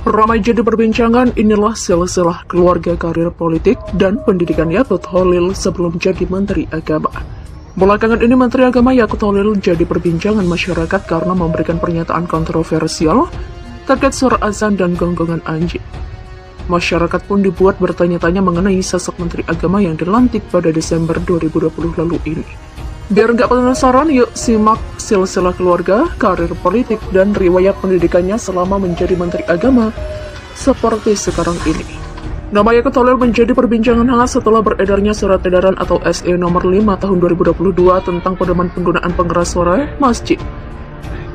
Ramai jadi perbincangan, inilah silsilah keluarga karir politik dan pendidikan Yakut Holil sebelum jadi Menteri Agama. Belakangan ini Menteri Agama Yakut Holil jadi perbincangan masyarakat karena memberikan pernyataan kontroversial terkait suara azan dan gonggongan anjing. Masyarakat pun dibuat bertanya-tanya mengenai sosok Menteri Agama yang dilantik pada Desember 2020 lalu ini. Biar nggak penasaran, yuk simak silsilah keluarga, karir politik, dan riwayat pendidikannya selama menjadi Menteri Agama seperti sekarang ini. Nama Yakut Holil menjadi perbincangan hangat setelah beredarnya surat edaran atau SE nomor 5 tahun 2022 tentang pedoman penggunaan pengeras suara masjid.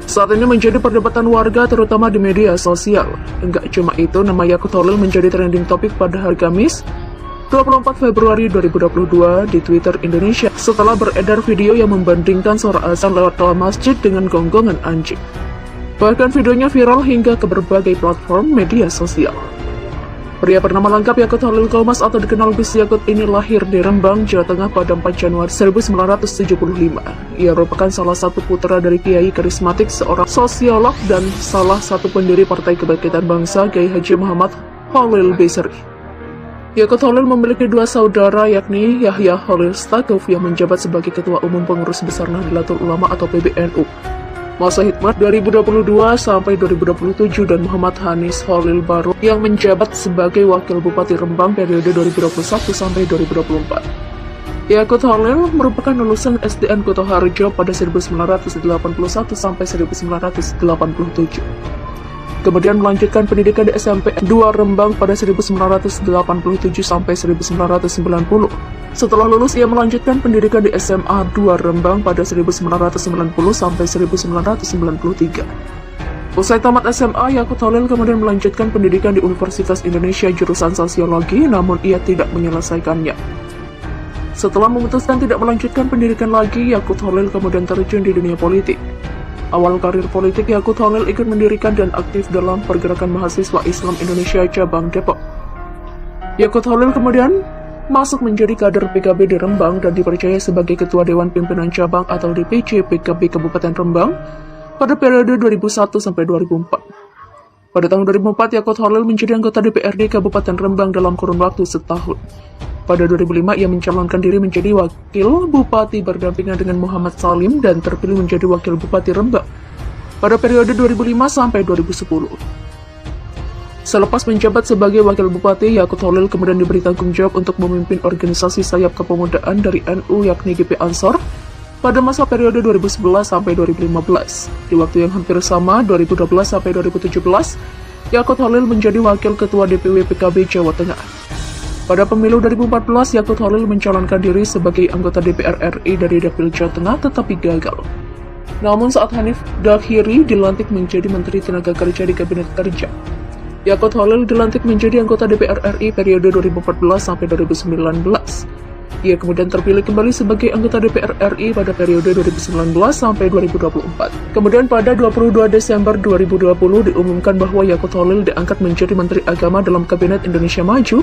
Saat ini menjadi perdebatan warga terutama di media sosial. Enggak cuma itu, nama Yakut Holil menjadi trending topik pada hari Kamis 24 Februari 2022 di Twitter Indonesia setelah beredar video yang membandingkan suara azan lewat dalam masjid dengan gonggongan anjing. Bahkan videonya viral hingga ke berbagai platform media sosial. Pria bernama lengkap Yakut Holil Komas atau dikenal Gus Yakut ini lahir di Rembang, Jawa Tengah pada 4 Januari 1975. Ia merupakan salah satu putra dari kiai karismatik, seorang sosiolog dan salah satu pendiri Partai Kebangkitan Bangsa, Kiai Haji Muhammad Holil Basri. Yakut Holil memiliki dua saudara, yakni Yahya Holil Stakuf yang menjabat sebagai Ketua Umum Pengurus Besar Nahdlatul Ulama atau PBNU masa hikmat 2022 sampai 2027 dan Muhammad Hanis Holil Baru yang menjabat sebagai Wakil Bupati Rembang periode 2021 sampai 2024. Yakut Holil merupakan lulusan SDN Kutoharjo pada 1981 sampai 1987. Kemudian melanjutkan pendidikan di SMP 2 Rembang pada 1987 sampai 1990. Setelah lulus, ia melanjutkan pendidikan di SMA 2 Rembang pada 1990 sampai 1993. Usai tamat SMA, Yakut Holil kemudian melanjutkan pendidikan di Universitas Indonesia jurusan Sosiologi, namun ia tidak menyelesaikannya. Setelah memutuskan tidak melanjutkan pendidikan lagi, Yakut Holil kemudian terjun di dunia politik. Awal karir politik, Yakut Holil ikut mendirikan dan aktif dalam pergerakan mahasiswa Islam Indonesia cabang Depok. Yakut Holil kemudian masuk menjadi kader PKB di Rembang dan dipercaya sebagai Ketua Dewan Pimpinan Cabang atau DPC PKB Kabupaten Rembang pada periode 2001 sampai 2004. Pada tahun 2004, Yakut Holil menjadi anggota DPRD Kabupaten Rembang dalam kurun waktu setahun. Pada 2005, ia mencalonkan diri menjadi Wakil Bupati berdampingan dengan Muhammad Salim dan terpilih menjadi Wakil Bupati Rembang pada periode 2005 sampai 2010. Selepas menjabat sebagai Wakil Bupati, Yakut Holil kemudian diberi tanggung jawab untuk memimpin organisasi sayap kepemudaan dari NU yakni GP Ansor pada masa periode 2011 sampai 2015. Di waktu yang hampir sama, 2012 sampai 2017, Yakut Holil menjadi Wakil Ketua DPW PKB Jawa Tengah. Pada pemilu 2014, Yakut Holil mencalonkan diri sebagai anggota DPR RI dari Dapil Jawa Tengah tetapi gagal. Namun saat Hanif Dakhiri dilantik menjadi Menteri Tenaga Kerja di Kabinet Kerja, Yakut Holil dilantik menjadi anggota DPR RI periode 2014 sampai 2019. Ia kemudian terpilih kembali sebagai anggota DPR RI pada periode 2019 sampai 2024. Kemudian pada 22 Desember 2020 diumumkan bahwa Yakut Holil diangkat menjadi Menteri Agama dalam Kabinet Indonesia Maju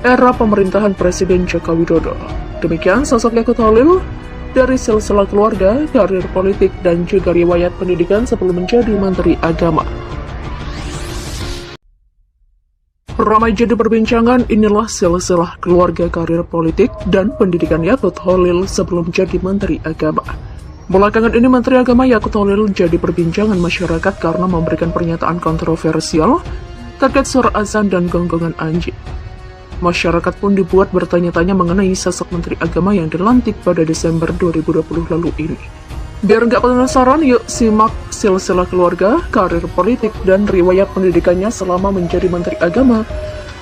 era pemerintahan Presiden Joko Widodo. Demikian sosok Yakut Holil dari silsilah keluarga, karir politik, dan juga riwayat pendidikan sebelum menjadi Menteri Agama. Ramai jadi perbincangan, inilah silsilah keluarga karir politik dan pendidikan Yakut Holil sebelum jadi Menteri Agama. Belakangan ini Menteri Agama Yakut Holil jadi perbincangan masyarakat karena memberikan pernyataan kontroversial terkait suara azan dan gonggongan anjing. Masyarakat pun dibuat bertanya-tanya mengenai sosok Menteri Agama yang dilantik pada Desember 2020 lalu ini. Biar nggak penasaran, yuk simak silsilah keluarga, karir politik, dan riwayat pendidikannya selama menjadi Menteri Agama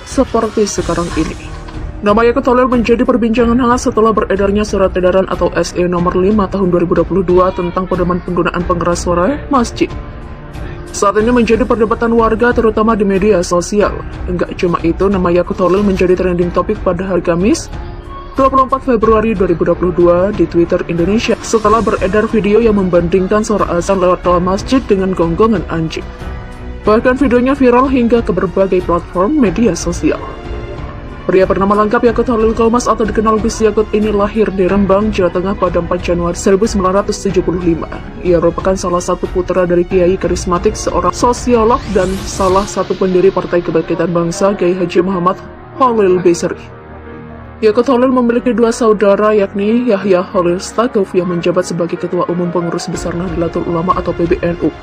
seperti sekarang ini. Nama Yakut Holil menjadi perbincangan hangat setelah beredarnya surat edaran atau SE nomor 5 tahun 2022 tentang pedoman penggunaan pengeras suara masjid. Saat ini menjadi perdebatan warga terutama di media sosial. Enggak cuma itu, nama Yakut Holil menjadi trending topik pada hari Kamis 24 Februari 2022 di Twitter Indonesia setelah beredar video yang membandingkan suara azan lewat dalam masjid dengan gonggongan anjing. Bahkan videonya viral hingga ke berbagai platform media sosial. Pria bernama lengkap Yakut Holil Komas atau dikenal Gus Yakut ini lahir di Rembang, Jawa Tengah pada 4 Januari 1975. Ia merupakan salah satu putra dari kiai karismatik, seorang sosiolog dan salah satu pendiri Partai Kebangkitan Bangsa, Kiai Haji Muhammad Holil Basri. Yakut Holil memiliki dua saudara, yakni Yahya Holil Stakuf yang menjabat sebagai Ketua Umum Pengurus Besar Nahdlatul Ulama atau PBNU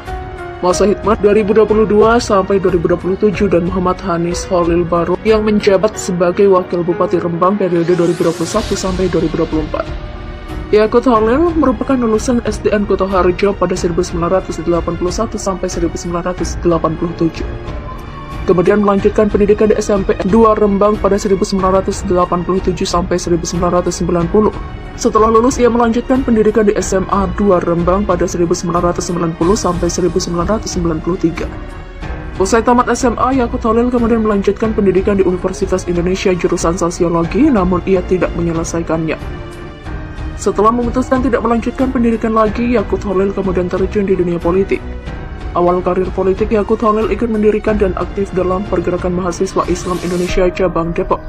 masa hikmat 2022 sampai 2027, dan Muhammad Hanis Holil Baru yang menjabat sebagai Wakil Bupati Rembang periode 2021 sampai 2024. Yakut Holil merupakan lulusan SDN Kutoharjo pada 1981 sampai 1987. Kemudian melanjutkan pendidikan di SMP 2 Rembang pada 1987 sampai 1990. Setelah lulus, ia melanjutkan pendidikan di SMA 2 Rembang pada 1990 sampai 1993. Usai tamat SMA, Yakut Holil kemudian melanjutkan pendidikan di Universitas Indonesia jurusan Sosiologi, namun ia tidak menyelesaikannya. Setelah memutuskan tidak melanjutkan pendidikan lagi, Yakut Holil kemudian terjun di dunia politik. Awal karir politik Yakut Holil ikut mendirikan dan aktif dalam pergerakan mahasiswa Islam Indonesia cabang Depok.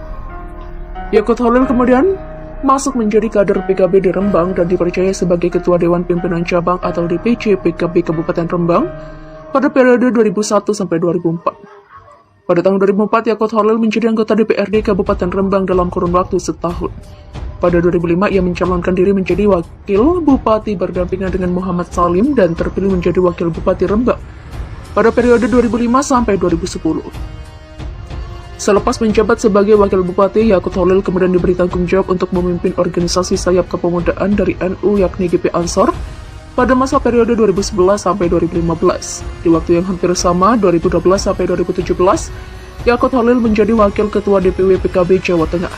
Yakut Holil kemudian masuk menjadi kader PKB di Rembang dan dipercaya sebagai Ketua Dewan Pimpinan Cabang atau DPC PKB Kabupaten Rembang pada periode 2001 sampai 2004. Pada tahun 2004, Yakut Holil menjadi anggota DPRD Kabupaten Rembang dalam kurun waktu setahun. Pada 2005, ia mencalonkan diri menjadi Wakil Bupati berdampingan dengan Muhammad Salim dan terpilih menjadi Wakil Bupati Rembang pada periode 2005 sampai 2010. Selepas menjabat sebagai Wakil Bupati, Yakut Holil kemudian diberi tanggung jawab untuk memimpin organisasi sayap kepemudaan dari NU yakni GP Ansor pada masa periode 2011 sampai 2015. Di waktu yang hampir sama, 2012 sampai 2017, Yakut Holil menjadi Wakil Ketua DPW PKB Jawa Tengah.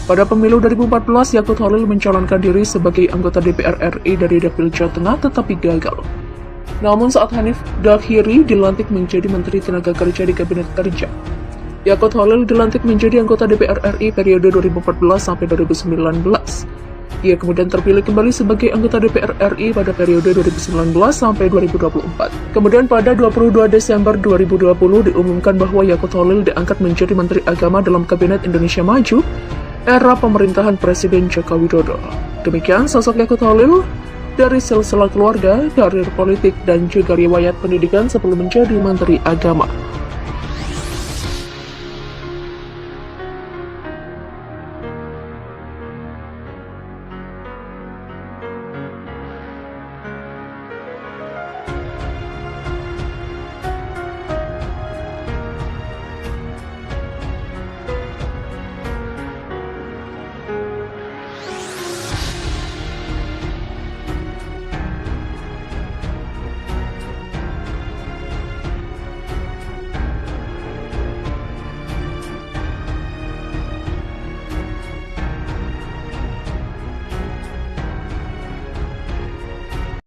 Pada pemilu 2014, Yakut Holil mencalonkan diri sebagai anggota DPR RI dari Dapil Jawa Tengah tetapi gagal. Namun saat Hanif Dakhiri dilantik menjadi Menteri Tenaga Kerja di Kabinet Kerja, Yakut Holil dilantik menjadi anggota DPR RI periode 2014 sampai 2019. Ia kemudian terpilih kembali sebagai anggota DPR RI pada periode 2019 sampai 2024. Kemudian pada 22 Desember 2020 diumumkan bahwa Yakut Holil diangkat menjadi Menteri Agama dalam Kabinet Indonesia Maju era pemerintahan Presiden Joko Widodo. Demikian sosok Yakut Holil dari silsilah keluarga, karir politik, dan juga riwayat pendidikan sebelum menjadi Menteri Agama.